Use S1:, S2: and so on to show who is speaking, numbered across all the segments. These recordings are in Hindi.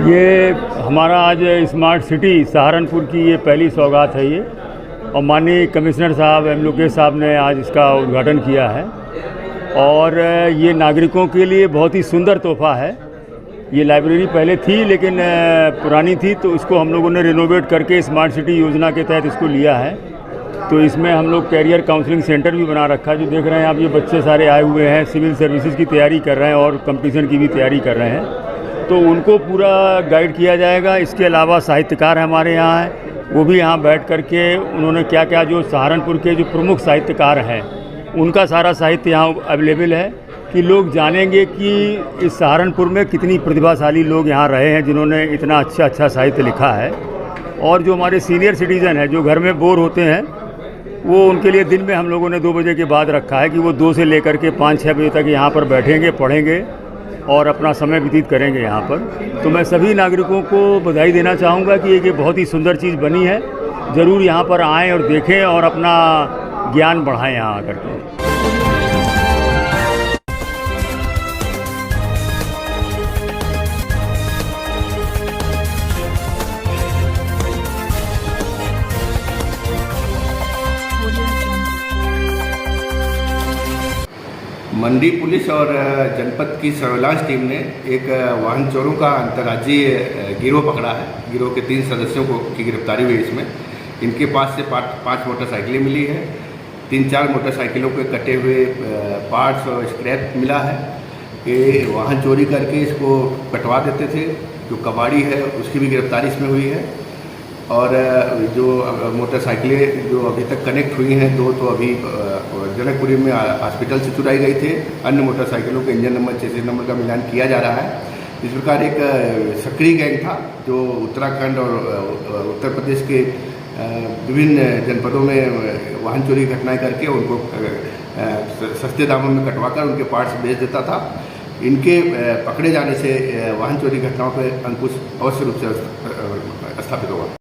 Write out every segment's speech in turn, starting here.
S1: ये हमारा आज स्मार्ट सिटी सहारनपुर की ये पहली सौगात है ये, और माननीय कमिश्नर साहब एम लोकेश साहब ने आज इसका उद्घाटन किया है। और ये नागरिकों के लिए बहुत ही सुंदर तोहफा है। ये लाइब्रेरी पहले थी लेकिन पुरानी थी, तो इसको हम लोगों ने रिनोवेट करके स्मार्ट सिटी योजना के तहत इसको लिया है। तो इसमें हम लोग कैरियर काउंसलिंग सेंटर भी बना रखा है। जो देख रहे हैं आप, ये बच्चे सारे आए हुए हैं, सिविल सर्विसेज की तैयारी कर रहे हैं और कंपटीशन की भी तैयारी कर रहे हैं, तो उनको पूरा गाइड किया जाएगा। इसके अलावा साहित्यकार हमारे यहाँ हैं, वो भी यहाँ बैठ कर के उन्होंने क्या क्या जो सहारनपुर के जो प्रमुख साहित्यकार हैं उनका सारा साहित्य यहाँ अवेलेबल है, कि लोग जानेंगे कि इस सहारनपुर में कितनी प्रतिभाशाली लोग यहाँ रहे हैं जिन्होंने इतना अच्छा साहित्य लिखा है। और जो हमारे सीनियर सिटीज़न हैं जो घर में बोर होते हैं, वो उनके लिए दिन में हम लोगों ने 2 बजे के बाद रखा है कि वो 2 से लेकर के 5-6 बजे तक यहाँ पर बैठेंगे, पढ़ेंगे और अपना समय व्यतीत करेंगे यहाँ पर। तो मैं सभी नागरिकों को बधाई देना चाहूँगा कि ये बहुत ही सुंदर चीज़ बनी है। ज़रूर यहाँ पर आएँ और देखें और अपना ज्ञान बढ़ाएं यहाँ आकर के।
S2: मंडी पुलिस और जनपद की सर्विलांस टीम ने एक वाहन चोरों का अंतर्राज्यीय गिरोह पकड़ा है। गिरोह के 3 सदस्यों की गिरफ्तारी हुई। इसमें इनके पास से 5 मोटरसाइकिलें मिली है, 3-4 मोटरसाइकिलों के कटे हुए पार्ट्स और स्क्रैप मिला है। ये वाहन चोरी करके इसको कटवा देते थे। जो कबाड़ी है उसकी भी गिरफ्तारी इसमें हुई है। और जो मोटरसाइकिलें जो अभी तक कनेक्ट हुई हैं 2 तो अभी जनकपुरी में हॉस्पिटल से चुराई गई थे। अन्य मोटरसाइकिलों के इंजन नंबर, चेसिस नंबर का मिलान किया जा रहा है। इस प्रकार एक सक्रिय गैंग था जो उत्तराखंड और उत्तर प्रदेश के विभिन्न जनपदों में वाहन चोरी की घटनाएं करके उनको सस्ते दामों में कटवाकर उनके पार्ट्स बेच देता था। इनके पकड़े जाने से वाहन चोरी घटनाओं पर अंकुश अवश्य रूप से स्थापित होगा।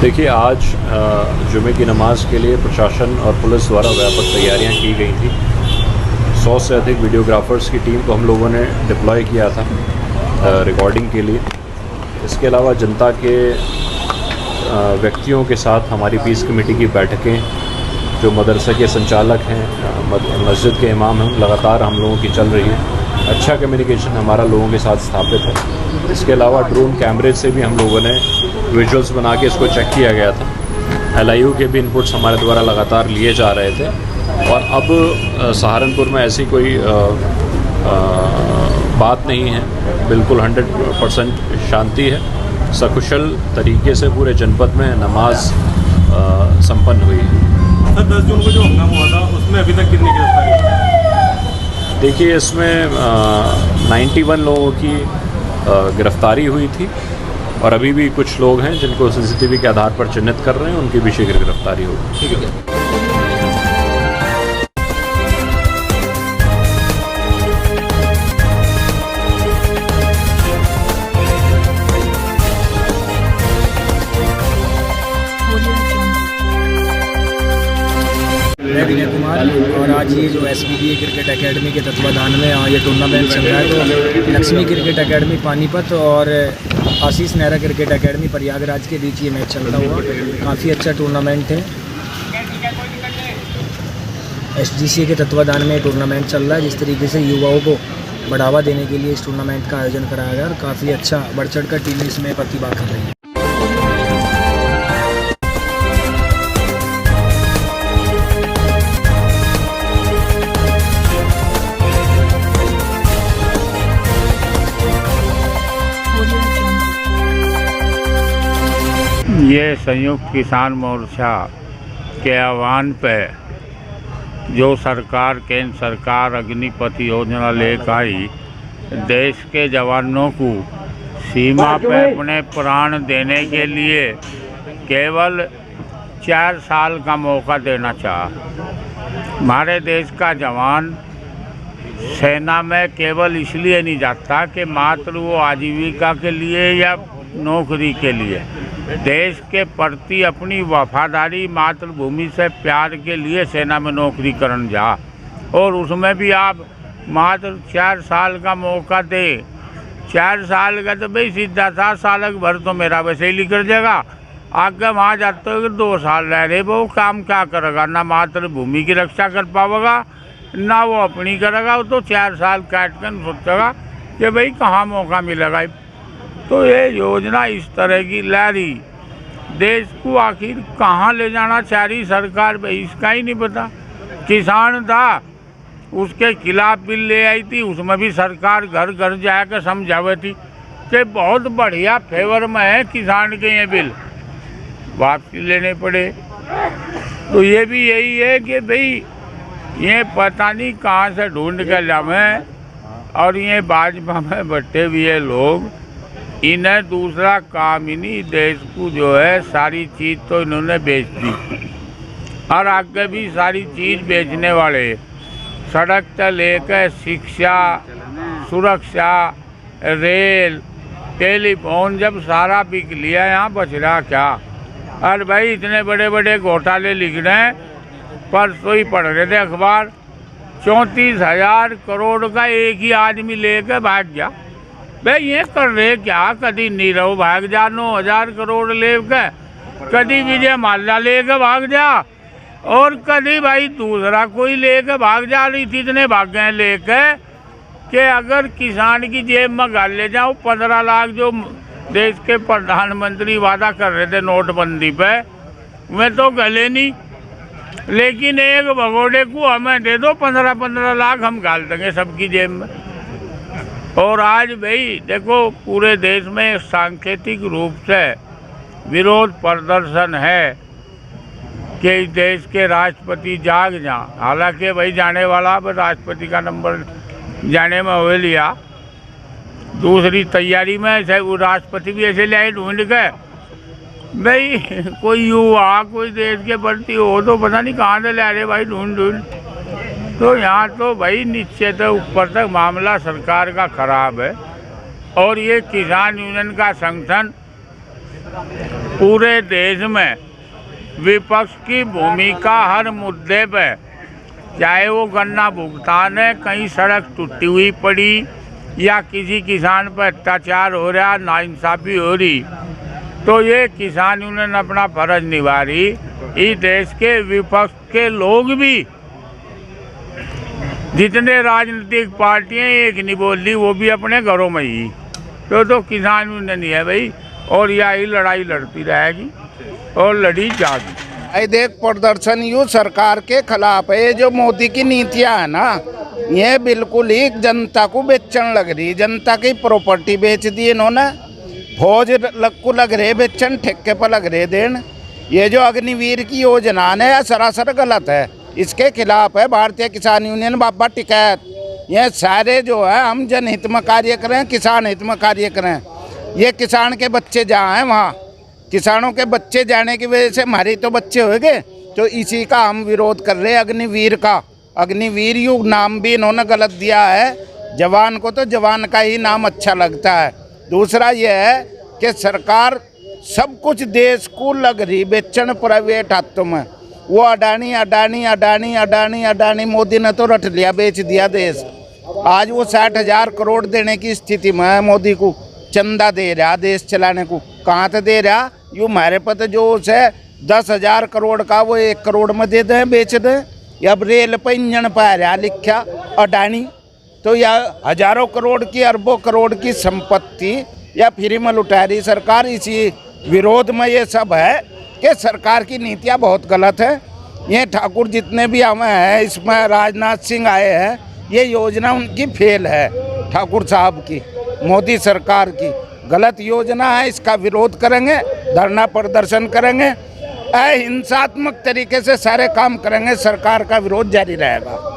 S3: देखिए, आज जुमे की नमाज के लिए प्रशासन और पुलिस द्वारा व्यापक तैयारियां की गई थी। 100 से अधिक वीडियोग्राफर्स की टीम को हम लोगों ने डिप्लॉय किया था रिकॉर्डिंग के लिए। इसके अलावा जनता के व्यक्तियों के साथ हमारी पीस कमेटी की बैठकें, जो मदरसे के संचालक हैं, मस्जिद के इमाम हैं, लगातार हम लोगों की चल रही है। अच्छा कम्युनिकेशन हमारा लोगों के साथ स्थापित है। इसके अलावा ड्रोन कैमरे से भी हम लोगों ने विजुअल्स बना के इसको चेक किया गया था। LIU के भी इनपुट्स हमारे द्वारा लगातार लिए जा रहे थे। और अब सहारनपुर में ऐसी कोई बात नहीं है, बिल्कुल 100% शांति है। सकुशल तरीके से पूरे जनपद में नमाज संपन्न हुई है।
S4: सर, 10 जून को जो हंगामा हुआ था उसमें अभी तक कितनी गिरफ्तारी?
S3: देखिए, इसमें 91 लोगों की गिरफ्तारी हुई थी और अभी भी कुछ लोग हैं जिनको CCTV के आधार पर चिन्हित कर रहे हैं, उनकी भी शीघ्र गिरफ्तारी होगी।
S2: ठीक है।
S5: मैं विनय कुमार, और आज ये जो SBDA क्रिकेट एकेडमी के तत्वाधान में ये टूर्नामेंट चल रहा है, तो लक्ष्मी क्रिकेट एकेडमी पानीपत और आशीष नेहरा क्रिकेट एकेडमी प्रयागराज के बीच ये मैच चलता हुआ काफ़ी अच्छा टूर्नामेंट है। SGCA के तत्वाधान में टूर्नामेंट चल रहा है। जिस तरीके से युवाओं को बढ़ावा देने के लिए इस टूर्नामेंट का आयोजन कराया गया और काफ़ी अच्छा बढ़ चढ़ कर टीमें इसमें प्रतिभाग कर रही हैं।
S6: ये संयुक्त किसान मोर्चा के आह्वान पे जो सरकार, केंद्र सरकार अग्निपथ योजना लेकर आई, देश के जवानों को सीमा पे अपने प्राण देने के लिए केवल 4 साल का मौका देना चाहा। हमारे देश का जवान सेना में केवल इसलिए नहीं जाता कि मात्र वो आजीविका के लिए या नौकरी के लिए, देश के प्रति अपनी वफादारी, मातृभूमि से प्यार के लिए सेना में नौकरी करने जा। और उसमें भी आप मात्र 4 साल का मौका दे। 4 साल का तो भाई सीधा 7 साल भर तो मेरा वैसे ही निकल जाएगा। आगे वहाँ जाते हो 2 साल रह रहे, वो काम क्या करेगा? ना मातृभूमि की रक्षा कर पाएगा, ना वो अपनी करेगा। वो तो 4 साल काट कर सोचेगा कि भाई कहाँ मौका मिलेगा। तो ये योजना इस तरह की ला रही, देश को आखिर कहाँ ले जाना चाह रही सरकार, भाई इसका ही नहीं पता। किसान था, उसके खिलाफ बिल ले आई थी, उसमें भी सरकार घर घर जाकर समझावे थी कि बहुत बढ़िया फेवर में है किसान के ये बिल, वापसी लेने पड़े। तो ये भी यही है कि भाई ये पता नहीं कहाँ से ढूंढ कर लावे, और ये भाजपा में बटे हुए लोग, इन्हें दूसरा काम ही नहीं, देश को जो है सारी चीज़ तो इन्होंने बेच दी, और आगे भी सारी चीज़ बेचने वाले। सड़क से लेकर शिक्षा, सुरक्षा, रेल, टेलीफोन, जब सारा बिक लिया, यहाँ बच रहा क्या? और भाई इतने बड़े बड़े घोटाले लिख रहे हैं। परसों ही पढ़ रहे थे अखबार, 34,000 करोड़ का एक ही आदमी लेकर भाग गया। भाई ये कर रहे क्या? कभी नीरव भाग जा 9,000 करोड़ लेकर, कभी विजय माल्या लेकर भाग जा, और कभी भाई दूसरा कोई लेकर भाग जा रही थी। इतने भाग गए लेकर कि अगर किसान की जेब में गाल ले जाओ 15 लाख जो देश के प्रधानमंत्री वादा कर रहे थे नोटबंदी पे, वे तो गले नहीं। लेकिन एक भगोड़े को हमें दे दो 15-15 लाख, हम गाल देंगे सबकी जेब में। और आज भाई देखो पूरे देश में सांकेतिक रूप से विरोध प्रदर्शन है कि देश के राष्ट्रपति जाग जा। हालांकि भाई जाने वाला, अब राष्ट्रपति का नंबर जाने में हो लिया, दूसरी तैयारी में ऐसे वो राष्ट्रपति भी ऐसे ले ढूंढ के। भाई कोई युवा कोई देश के प्रति हो तो पता नहीं कहाँ से ले रहे भाई ढूंढ। तो यहाँ तो भाई नीचे से ऊपर तक मामला सरकार का खराब है। और ये किसान यूनियन का संगठन पूरे देश में विपक्ष की भूमिका हर मुद्दे पे, चाहे वो गन्ना भुगतान है, कहीं सड़क टूटी हुई पड़ी, या किसी किसान पर अत्याचार हो रहा, नाइंसाफ़ी हो रही, तो ये किसान यूनियन अपना फर्ज निभा रही। इस देश के विपक्ष के लोग भी, जितने राजनीतिक पार्टियां एक नहीं बोल रही, वो भी अपने घरों में ही। तो किसान यूनियन ही है भाई, और यही लड़ाई लड़ती रहेगी और लड़ी जाएगी।
S7: देख प्रदर्शन यू सरकार के खिलाफ है। ये जो मोदी की नीतियां है ना, ये बिल्कुल ही जनता को बेचन लग रही। जनता की प्रॉपर्टी बेच दी इन्होंने, फौज को लग रहे बेचन, ठेके पर लग रहे देन। ये जो अग्निवीर की योजना है सरासर गलत है, इसके खिलाफ है भारतीय किसान यूनियन बाबा टिकैत। ये सारे जो है हम जनहित में कार्य करें, किसान हित में कार्य करें। ये किसान के बच्चे जहाँ हैं वहाँ, किसानों के बच्चे जाने की वजह से हमारे तो बच्चे हो गए, तो इसी का हम विरोध कर रहे हैं। अग्निवीर का, अग्निवीर यू नाम भी इन्होंने गलत दिया है। जवान को तो जवान का ही नाम अच्छा लगता है। दूसरा ये है कि सरकार सब कुछ देश को लग रही बेचन प्राइवेट हाथों में। वो अडानी अडानी अडानी अडानी अडानी, मोदी ने तो रट लिया, बेच दिया देश। आज वो 60,000 करोड़ देने की स्थिति में है। मोदी को चंदा दे रहा देश चलाने को, कहाँ से दे रहा? यूँ हमारे पता जो उसे 10,000 करोड़ का वो 1 करोड़ में दे दें, बेच दें। अब रेल पर इंजन पर रहा लिखा अडानी, तो या हजारों करोड़ की अरबों करोड़ की संपत्ति या फ्री में लुटा रही सरकार। इसी विरोध में ये सब है कि सरकार की नीतियाँ बहुत गलत है। ये ठाकुर जितने भी हमें हैं, इसमें राजनाथ सिंह आए हैं, ये योजना उनकी फेल है। ठाकुर साहब की, मोदी सरकार की गलत योजना है। इसका विरोध करेंगे, धरना प्रदर्शन करेंगे, अहिंसात्मक तरीके से सारे काम करेंगे। सरकार का विरोध जारी रहेगा।